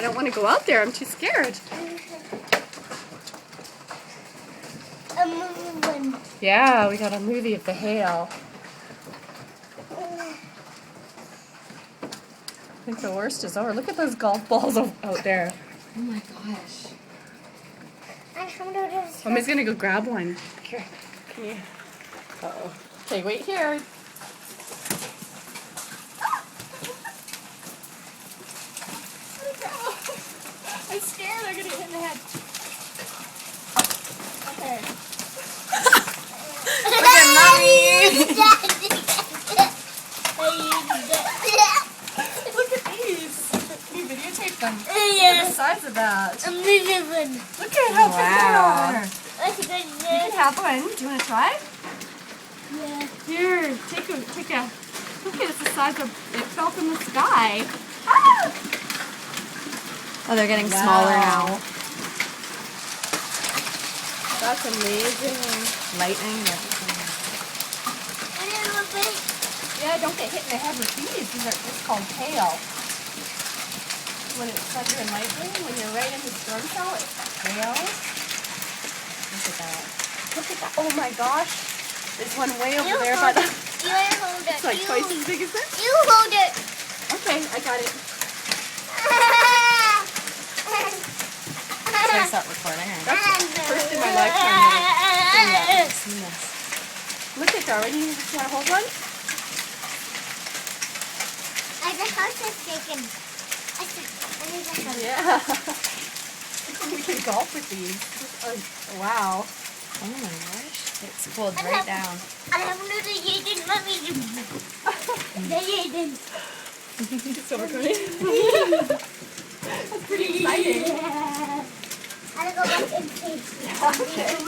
don't want to go out there. I'm too scared. A movie. Yeah, we got a movie of the hail. I think the worst is over. Look at those golf balls out there. Oh my gosh. Mommy's gonna go grab one. Here, come here. Uh-oh. Okay, wait here. I'm scared I'm gonna get hit in the head. Okay. Look at Mommy! Look at these. Can you videotape them? Yes. The size of that. A movie one. Look at how big they are. That's a good You can have one. Do you want to try? Yeah. Here, take a. Look at it's the size of. It fell from the sky. Ah! Oh, they're getting smaller now. That's amazing. Lightning. Yeah, don't get hit in the head with these. It's called hail. When it's thunder and lightning, when you're right in the storm cell, it hails. Look at that. Look at that. Oh my gosh. There's one way over there by the... You hold it. It's like twice as big as this. You hold it. Okay, I got it. Should I start recording? That's the first in my lifetime that I've seen this. Look at Darwin. You want to hold one? The house is shaking. Yeah. We can golf with these. Oh, wow. Oh my gosh. It's cooled right down. So we're going. That's pretty exciting. I'm going to go back and taste it. Okay.